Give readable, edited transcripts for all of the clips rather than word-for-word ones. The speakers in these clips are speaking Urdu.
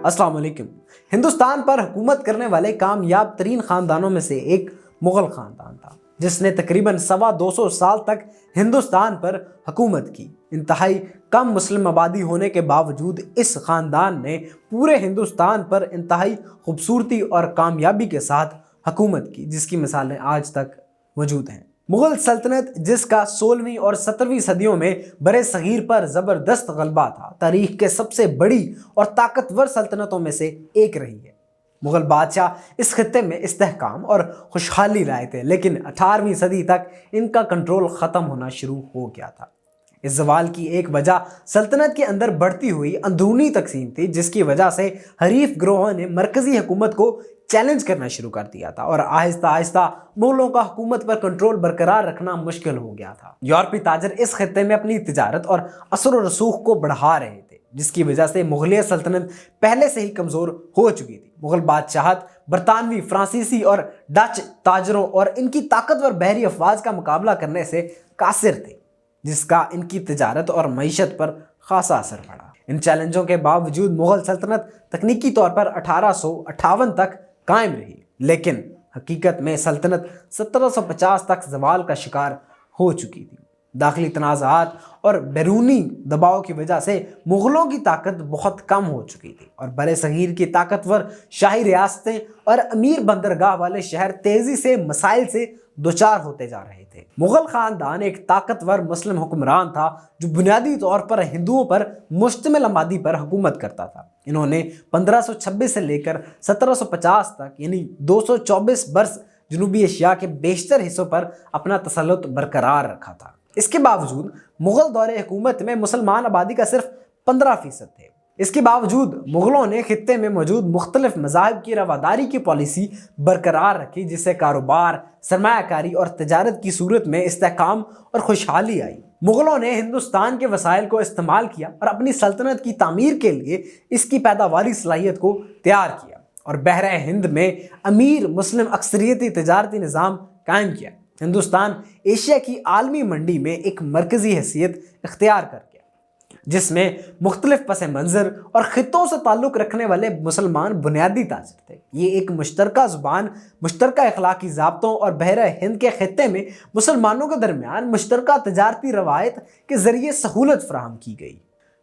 السلام علیکم۔ ہندوستان پر حکومت کرنے والے کامیاب ترین خاندانوں میں سے ایک مغل خاندان تھا، جس نے تقریباً 250 سال تک ہندوستان پر حکومت کی۔ انتہائی کم مسلم آبادی ہونے کے باوجود اس خاندان نے پورے ہندوستان پر انتہائی خوبصورتی اور کامیابی کے ساتھ حکومت کی، جس کی مثالیں آج تک موجود ہیں۔ مغل سلطنت، جس کا 16ویں اور 17ویں صدیوں میں برِ صغیر پر زبردست غلبہ تھا، تاریخ کے سب سے بڑی اور طاقتور سلطنتوں میں سے ایک رہی ہے۔ مغل بادشاہ اس خطے میں استحکام اور خوشحالی لائے تھے، لیکن 18ویں صدی تک ان کا کنٹرول ختم ہونا شروع ہو گیا تھا۔ اس زوال کی ایک وجہ سلطنت کے اندر بڑھتی ہوئی اندرونی تقسیم تھی، جس کی وجہ سے حریف گروہوں نے مرکزی حکومت کو چیلنج کرنا شروع کر دیا تھا اور آہستہ آہستہ مغلوں کا حکومت پر کنٹرول برقرار رکھنا مشکل ہو گیا تھا۔ یورپی تاجر اس خطے میں اپنی تجارت اور اثر و رسوخ کو بڑھا رہے تھے، جس کی وجہ سے مغلیہ سلطنت پہلے سے ہی کمزور ہو چکی تھی۔ مغل بادشاہت برطانوی، فرانسیسی اور ڈچ تاجروں اور ان کی طاقتور بحری افواج کا مقابلہ کرنے سے قاصر تھے، جس کا ان کی تجارت اور معیشت پر خاصا اثر پڑا۔ ان چیلنجوں کے باوجود مغل سلطنت تکنیکی طور پر 1858 تک قائم رہی، لیکن حقیقت میں سلطنت 1750 تک زوال کا شکار ہو چکی تھی۔ داخلی تنازعات اور بیرونی دباؤ کی وجہ سے مغلوں کی طاقت بہت کم ہو چکی تھی اور برِ صغیر کی طاقتور شاہی ریاستیں اور امیر بندرگاہ والے شہر تیزی سے مسائل سے دوچار ہوتے جا رہے تھے۔ مغل خاندان ایک طاقتور مسلم حکمران تھا جو بنیادی طور پر ہندوؤں پر مشتمل آبادی پر حکومت کرتا تھا۔ انہوں نے 1526 سے لے کر 1750 تک یعنی 224 برس جنوبی ایشیا کے بیشتر حصوں پر اپنا تسلط برقرار رکھا تھا۔ اس کے باوجود مغل دور حکومت میں مسلمان آبادی کا صرف 15% تھے۔ اس کے باوجود مغلوں نے خطے میں موجود مختلف مذاہب کی رواداری کی پالیسی برقرار رکھی، جس سے کاروبار، سرمایہ کاری اور تجارت کی صورت میں استحکام اور خوشحالی آئی۔ مغلوں نے ہندوستان کے وسائل کو استعمال کیا اور اپنی سلطنت کی تعمیر کے لیے اس کی پیداواری صلاحیت کو تیار کیا اور بحرہ ہند میں امیر مسلم اکثریتی تجارتی نظام قائم کیا۔ ہندوستان ایشیا کی عالمی منڈی میں ایک مرکزی حیثیت اختیار کر گیا، جس میں مختلف پس منظر اور خطوں سے تعلق رکھنے والے مسلمان بنیادی تاثر تھے۔ یہ ایک مشترکہ زبان، مشترکہ اخلاقی ضابطوں اور بحرہ ہند کے خطے میں مسلمانوں کے درمیان مشترکہ تجارتی روایت کے ذریعے سہولت فراہم کی گئی۔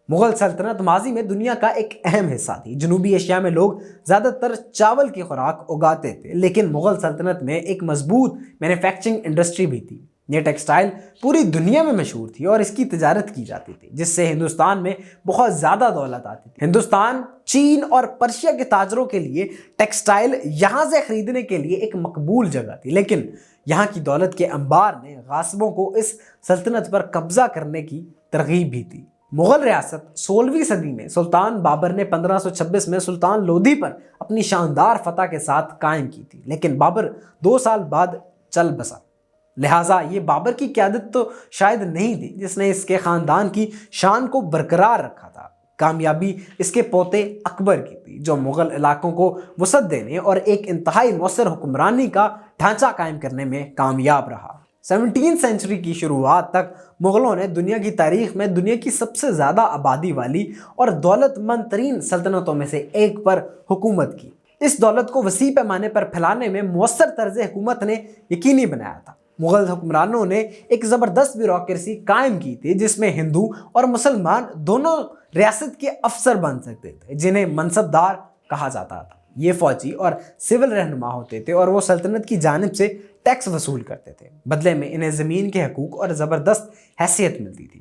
مغل سلطنت ماضی میں دنیا کا ایک اہم حصہ تھی۔ جنوبی ایشیا میں لوگ زیادہ تر چاول کی خوراک اگاتے تھے، لیکن مغل سلطنت میں ایک مضبوط مینوفیکچرنگ انڈسٹری بھی تھی۔ یہ ٹیکسٹائل پوری دنیا میں مشہور تھی اور اس کی تجارت کی جاتی تھی، جس سے ہندوستان میں بہت زیادہ دولت آتی تھی۔ ہندوستان، چین اور پرشیا کے تاجروں کے لیے ٹیکسٹائل یہاں سے خریدنے کے لیے ایک مقبول جگہ تھی، لیکن یہاں کی دولت کے انبار نے غاصبوں کو اس سلطنت پر قبضہ کرنے کی ترغیب بھی دی۔ مغل ریاست 16ویں صدی میں سلطان بابر نے 1526 میں سلطان لودھی پر اپنی شاندار فتح کے ساتھ قائم کی تھی، لیکن بابر 2 سال بعد چل بسا۔ لہٰذا یہ بابر کی قیادت تو شاید نہیں تھی جس نے اس کے خاندان کی شان کو برقرار رکھا تھا۔ کامیابی اس کے پوتے اکبر کی تھی، جو مغل علاقوں کو وسعت دینے اور ایک انتہائی مؤثر حکمرانی کا ڈھانچہ قائم کرنے میں کامیاب رہا۔ 17ویں صدی کی شروعات تک مغلوں نے دنیا کی تاریخ میں دنیا کی سب سے زیادہ آبادی والی اور دولت مند ترین سلطنتوں میں سے ایک پر حکومت کی۔ اس دولت کو وسیع پیمانے پر پھیلانے میں مؤثر طرز حکومت نے یقینی بنایا تھا۔ مغل حکمرانوں نے ایک زبردست بیوروکریسی قائم کی تھی، جس میں ہندو اور مسلمان دونوں ریاست کے افسر بن سکتے تھے، جنہیں منصبدار کہا جاتا تھا۔ یہ فوجی اور سول رہنما ہوتے تھے اور وہ سلطنت کی جانب سے ٹیکس وصول کرتے تھے۔ بدلے میں انہیں زمین کے حقوق اور زبردست حیثیت ملتی تھی۔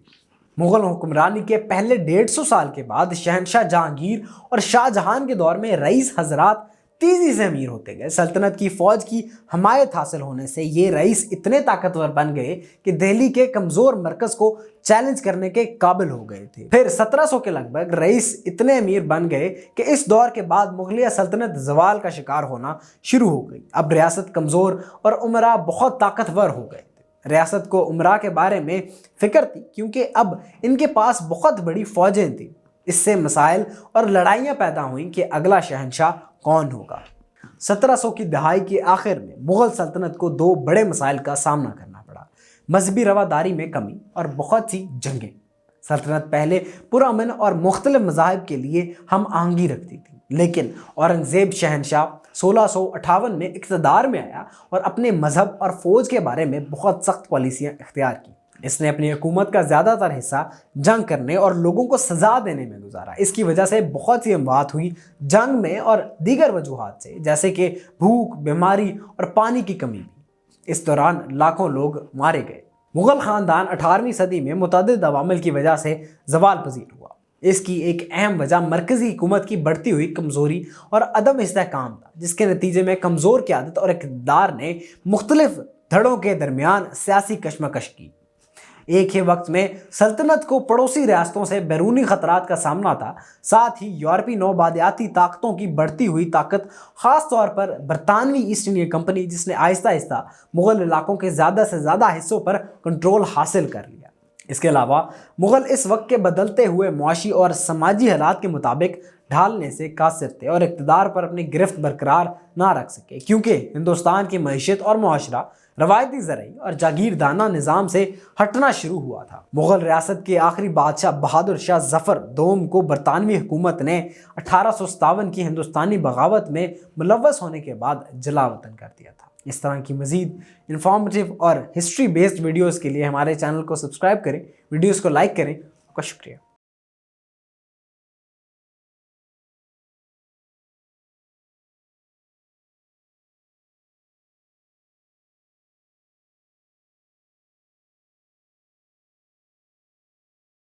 مغل حکمرانی کے پہلے 150 سال کے بعد شہنشاہ جہانگیر اور شاہ جہان کے دور میں رئیس حضرات تیزی سے امیر ہوتے گئے۔ سلطنت کی فوج کی حمایت حاصل ہونے سے یہ رئیس اتنے طاقتور بن گئے کہ دہلی کے کمزور مرکز کو چیلنج کرنے کے قابل ہو گئے تھے۔ پھر 1700 کے لگ بھگ رئیس اتنے امیر بن گئے کہ اس دور کے بعد مغلیہ سلطنت زوال کا شکار ہونا شروع ہو گئی۔ اب ریاست کمزور اور امراء بہت طاقتور ہو گئے تھے۔ ریاست کو امراء کے بارے میں فکر تھی، کیونکہ اب ان کے پاس بہت بڑی فوجیں تھیں۔ اس سے مسائل اور لڑائیاں پیدا ہوئیں کہ اگلا شہنشاہ کون ہوگا۔ 1700 کی دہائی کے آخر میں مغل سلطنت کو 2 بڑے مسائل کا سامنا کرنا پڑا: مذہبی رواداری میں کمی اور بہت سی جنگیں۔ سلطنت پہلے پرامن اور مختلف مذاہب کے لیے ہم آہنگی رکھتی تھی، لیکن اورنگزیب شہنشاہ 1658 میں اقتدار میں آیا اور اپنے مذہب اور فوج کے بارے میں بہت سخت پالیسیاں اختیار کی۔ اس نے اپنی حکومت کا زیادہ تر حصہ جنگ کرنے اور لوگوں کو سزا دینے میں گزارا۔ اس کی وجہ سے بہت سی اموات ہوئی جنگ میں اور دیگر وجوہات سے، جیسے کہ بھوک، بیماری اور پانی کی کمی بھی۔ اس دوران لاکھوں لوگ مارے گئے۔ مغل خاندان 18ویں صدی میں متعدد عوامل کی وجہ سے زوال پذیر ہوا۔ اس کی ایک اہم وجہ مرکزی حکومت کی بڑھتی ہوئی کمزوری اور عدم استحکام تھا، جس کے نتیجے میں کمزور قیادت اور اقتدار نے مختلف دھڑوں کے درمیان سیاسی کشمکش کی۔ ایک ہی وقت میں سلطنت کو پڑوسی ریاستوں سے بیرونی خطرات کا سامنا تھا، ساتھ ہی یورپی نوبادیاتی طاقتوں کی بڑھتی ہوئی طاقت، خاص طور پر برطانوی ایسٹ انڈیا کمپنی، جس نے آہستہ آہستہ مغل علاقوں کے زیادہ سے زیادہ حصوں پر کنٹرول حاصل کر لیا۔ اس کے علاوہ مغل اس وقت کے بدلتے ہوئے معاشی اور سماجی حالات کے مطابق ڈھالنے سے قاصر تھے اور اقتدار پر اپنی گرفت برقرار نہ رکھ سکے، کیونکہ ہندوستان کی معیشت اور معاشرہ روایتی زرعی اور جاگیردانہ نظام سے ہٹنا شروع ہوا تھا۔ مغل ریاست کے آخری بادشاہ بہادر شاہ ظفر دوم کو برطانوی حکومت نے 1857 کی ہندوستانی بغاوت میں ملوث ہونے کے بعد جلا وطن کر دیا تھا۔ اس طرح کی مزید انفارمیٹیو اور ہسٹری بیسڈ ویڈیوز کے لیے ہمارے چینل کو سبسکرائب کریں، ویڈیوز کو لائک کریں۔ آپ کا شکریہ۔